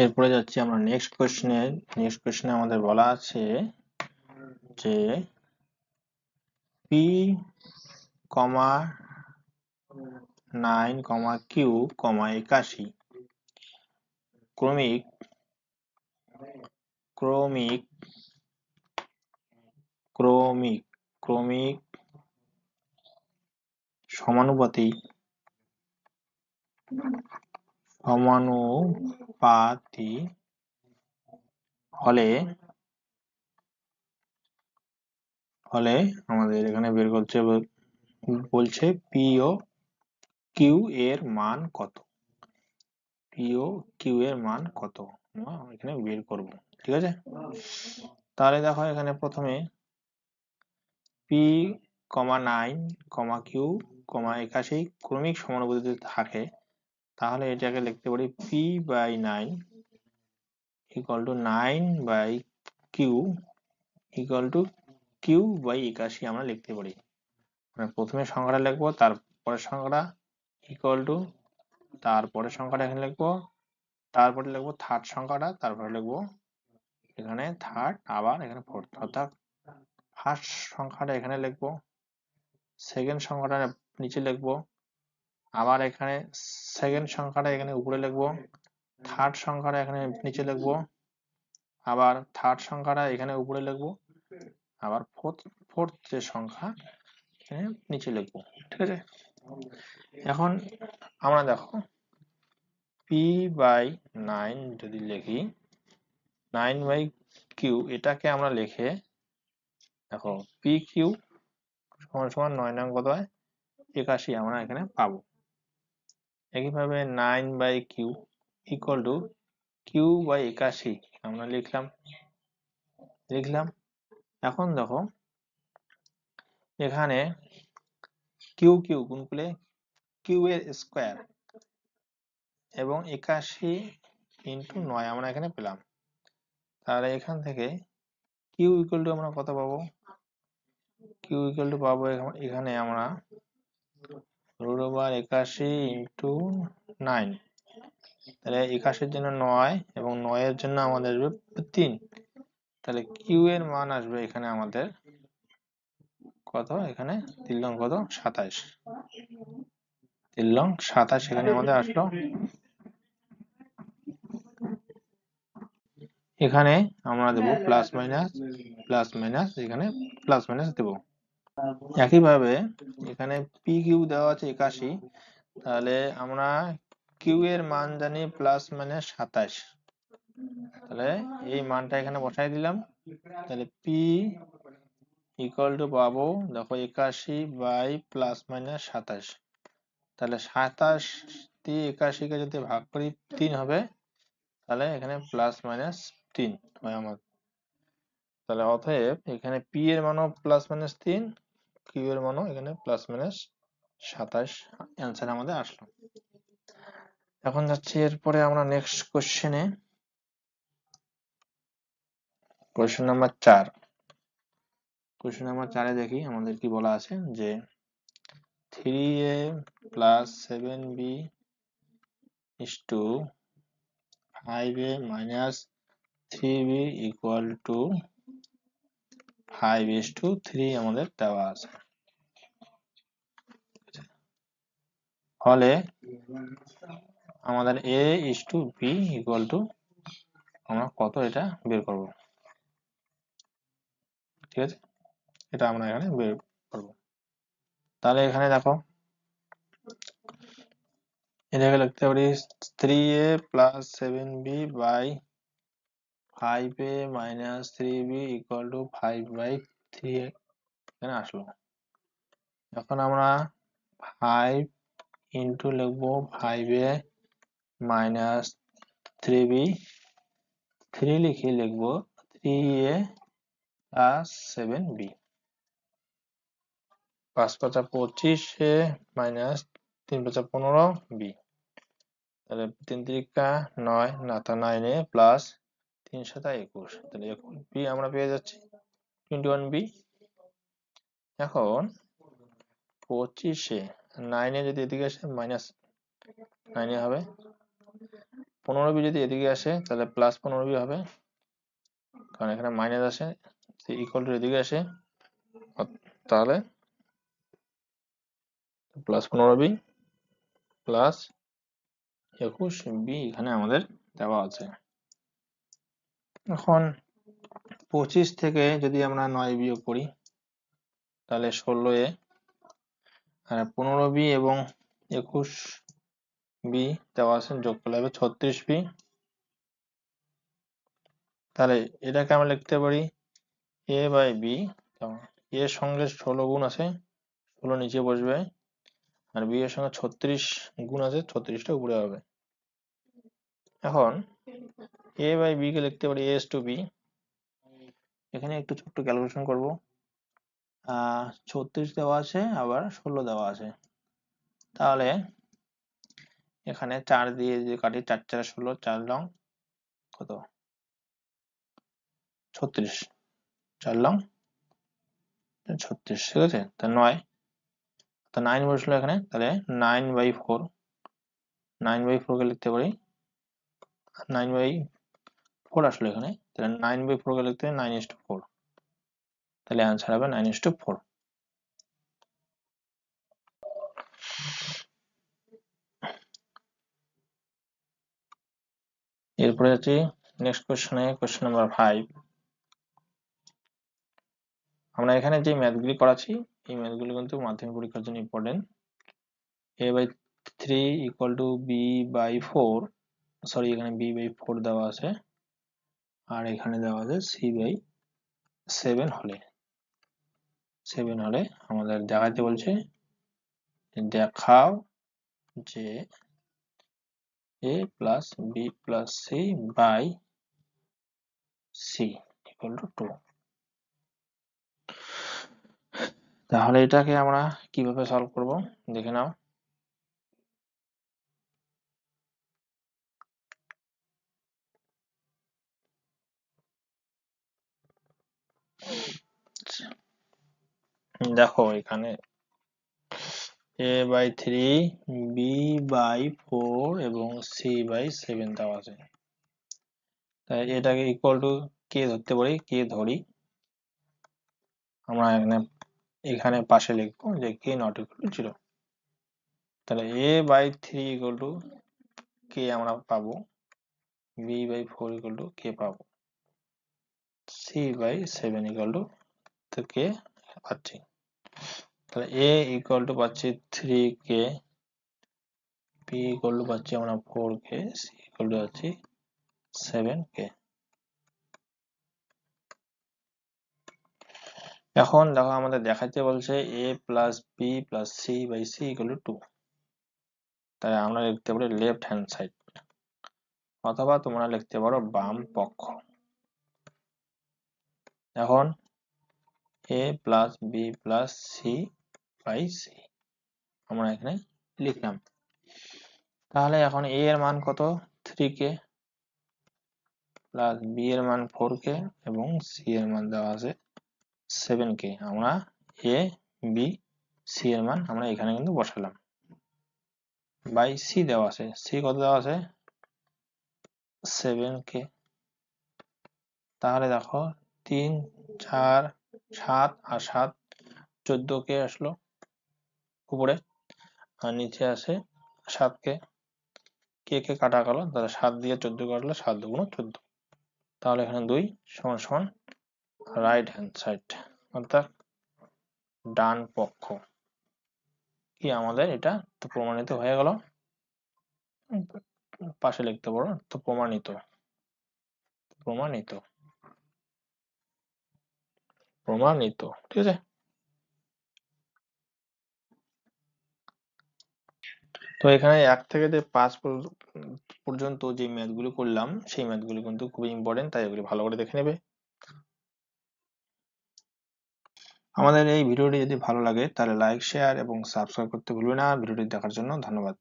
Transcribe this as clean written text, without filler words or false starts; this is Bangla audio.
এরপরে যাচ্ছি আমরা নেক্সট কোশ্চেনে আমাদের বলা আছে যে পি কমা 9 কমা কিউ কমা 81 ক্রমিক ক্রমিক ক্রমিক ক্রমিক সমানুপাতিক হলে আমাদের এখানে বের করতে বলছে পি ও কিউ এর মান কত। পি ও কিউ এর মান কত আমরা এখানে বের করব, ঠিক আছে। তাহলে দেখো এখানে প্রথমে পি কমা 9 কমা কিউ কমা 81 ক্রমিক সমানুপাতিতে থাকে, তাহলে এটাকে লিখতে পারি P by 9 equal to 9 by Q equal to Q by 81 আমরা লিখতে পারি। মানে প্রথমে সংখ্যাটা লিখবো, তারপরের সংখ্যাটা ইকুয়াল টু, তারপরের সংখ্যাটা এখানে লিখবো, তারপরে লিখবো থার্ড সংখ্যাটা, তারপরে লিখবো এখানে থার্ড, আবার এখানে ফোর্থ, অর্থাৎ ফার্স্ট সংখ্যাটা এখানে লিখবো, সেকেন্ড সংখ্যাটা নিচে লিখবো, আবার এখানে সেকেন্ড সংখ্যাটা এখানে উপরে লিখবো, থার্ড সংখ্যাটা এখানে নিচে লিখবো, আবার থার্ড সংখ্যাটা এখানে উপরে লিখবো, আবার ফোর্থ যে সংখ্যা এখানে নিচে লিখবো, ঠিক আছে। এখন আমরা দেখো পি বাই 9 যদি লিখি, 9 বাই কিউ, এটাকে আমরা লিখে দেখো পি কিউ সমান সমান 9 নং কত হয় 81 আমরা এখানে পাবো। একইভাবে 9 by Q equal to Q by 81 আমরা লিখলাম। এখন দেখো এখানে কিউ কিউ গুণ করলে কিউ এর স্কোয়ার এবং 81 ইন্টু 9 আমরা এখানে পেলাম। তাহলে এখান থেকে কিউ ইকুয়াল টু আমরা কত পাবো, কিউ ইকুয়াল টু পাবো এখানে আমরা রুট ওভার 81 ইন্টু 9, তাহলে 81 এর জন্য 9 এবং 9 এর জন্য আমাদের আসবে 3, তাহলে কিউ এর মান আসবে এখানে আমাদের কত, এখানে 3 লং কত 27, 3 লং 27 এখানে আমাদের আসলো। এখানে আমরা দেবো প্লাস মাইনাস এখানে প্লাস মাইনাস দেবো। একইভাবে এখানে পি কিউ দেওয়া আছে 81, তাহলে আমরা কিউ এর মান জানি প্লাস মাইনাস 27, তাহলে এই মানটা এখানে বসাই দিলাম। তাহলে পি ইকুয়াল টু পাবো দেখো 81 বাই প্লাস মাইনাস 27, তাহলে 27 দিয়ে 81 কে যদি ভাগ করি 3 হবে, তাহলে এখানে প্লাস মাইনাস 3 হয় আমার। তাহলে অতএব এখানে পি এর মানও প্লাস মাইনাস 3, কিউ এর মানও এখানে প্লাস মাইনাস 27 অ্যান্সার আমাদের আসলো। এখন যাচ্ছি এরপরে আমরা নেক্সট কোশ্চেনে, কোশ্চেন নাম্বার 4। কোশ্চেন নাম্বার 4-এ দেখি আমাদের কি বলা আছে যে 3a plus 7b is to 5a minus 3b equal to 5:3 আমাদের দেওয়া আছে। ফলে আমাদের a is to b equal to আমরা কত এটা বের করব, ঠিক আছে। এটা আমরা এখানে বের করব। তাহলে এখানে দেখো এটাকে লিখতে পারি 3a plus 7b by 5a minus 3b equal to 5/3 এখানে আসলো। এখন আমরা 5 ইন্টু লিখবো 5a minus 3b, 3 লিখে লিখবো 3a plus 7b, 5 5 25a minus 3 5 15b, তাহলে 3 3 9 না তা 9a প্লাস 3 7 21, তাহলে b আমরা পেয়ে যাচ্ছি 21b। এখন 25-এ 9 এ যদি এদিকে আসে মাইনাস 9 এ হবে, 15b যদি এদিকে আসে তাহলে প্লাস 15b হবে, কারণ এখানে মাইনাস আসে, ইকুয়াল টু এদিকে আসে, তাহলে প্লাস 15b প্লাস 21b এখানে আমাদের দেওয়া আছে। এখন 25 থেকে যদি আমরা 9 বিয়োগ করি তাহলে 16a, আর 15b এবং 21b দেওয়া আছে, যোগ করলে হবে 36b। তাহলে এটাকে আমরা লিখতে পারি a বাই b, এর সঙ্গে 16 গুণ আছে, 16 নিচে বসবে, আর b এর সঙ্গে 36 গুণ আছে, 36টা উপরে হবে। এখন a বাই b কে লিখতে পারি a টু b। এখানে একটু ছোট্ট ক্যালকুলেশন করব। 36 দেওয়া আছে, আবার 16 দেওয়া আছে, তাহলে এখানে 4 দিয়ে যে কাটি, 4 4 16, 4 লং কত 36, 4 লং 36, ঠিক আছে। তা 9, তো 9 বসলো এখানে, তাহলে 9/4, 9/4 কে লিখতে পারি, 9/4 আসলো এখানে, তাহলে 9/4 কে লিখতে পারি 9:4, তাহলে অ্যান্সার হবে 9:4। এরপরে যাচ্ছি নেক্সট কোশ্চেনে, কোশ্চেন নাম্বার 5। আমরা এখানে যে ম্যাথগুলি করাচ্ছি এই ম্যাথগুলি কিন্তু মাধ্যমিক পরীক্ষার জন্য important. a/3 equal to b/4, sorry এখানে b/4 দেওয়া আছে, আর এখানে দেওয়া আছে c/7 হলে, 7 হলে আমাদের দেখাতে বলছে, দেখাও যে a plus b plus c by c equal to 2। তাহলে এটাকে আমরা কিভাবে সলভ করব দেখে নাও। দেখো এখানে a/3, b/4 এবং c/7 দেওয়া আছে, তাই এটাকে ইকুয়াল টু কে ধরতে পারি, কে ধরি আমরা এখানে পাশে লিখবো যে কে নট ইকুয়াল টু 0। তাহলে a/3 ইকুয়াল টু কে আমরা পাবো, b/4 ইকুয়াল টু কে পাবো, c/7 ইকুয়াল টু কে পাচ্ছি। তাহলে a ইকুয়াল টু পাচ্ছি 3k, b ইকুয়াল টু পাচ্ছি আমরা 4k, c ইকুয়াল টু পাচ্ছি 7k। এখন দেখো আমাদের দেখাতে বলছে a plus b plus c by c equal to 2, তাই আমরা লিখতে পারি লেফট হ্যান্ড সাইড, অথবা তোমরা লিখতে পারো বাম পক্ষ। এখন a plus b plus c by c আমরা এখানে লিখলাম। তাহলে এখন a এর মান কত 3k, প্লাস b এর মান 4k এবং c এর মান দেওয়া আছে 7k। আমরা a b c এর মান আমরা এখানে কিন্তু বসালাম, বাই c দেওয়া আছে, c কত দেওয়া আছে 7k। তাহলে দেখো 3 4 7 আর 7 14k আসলো উপরে, আর নিচে আসে 7k, কে কে কাটা গেল, তাহলে 7 দিয়ে 14 কাটলে 7 দুগুণ 14, তাহলে এখানে 2 সমান সমান রাইট হ্যান্ড সাইড, অর্থাৎ ডান পক্ষ। কি আমাদের এটা তো প্রমাণিত হয়ে গেল, পাশে লিখতে পারো তো প্রমাণিত, প্রমাণিত, প্রমাণিত, ঠিক আছে। তো এখানে 1 থেকে 5 পর্যন্ত যে ম্যাথগুলো করলাম সেই ম্যাথগুলো কিন্তু খুবই ইম্পর্টেন্ট, তাই ওগুলো ভালো করে দেখে নেবে। আমাদের এই ভিডিওটি যদি ভালো লাগে তাহলে লাইক, শেয়ার এবং সাবস্ক্রাইব করতে ভুলবে না। ভিডিওটি দেখার জন্য ধন্যবাদ।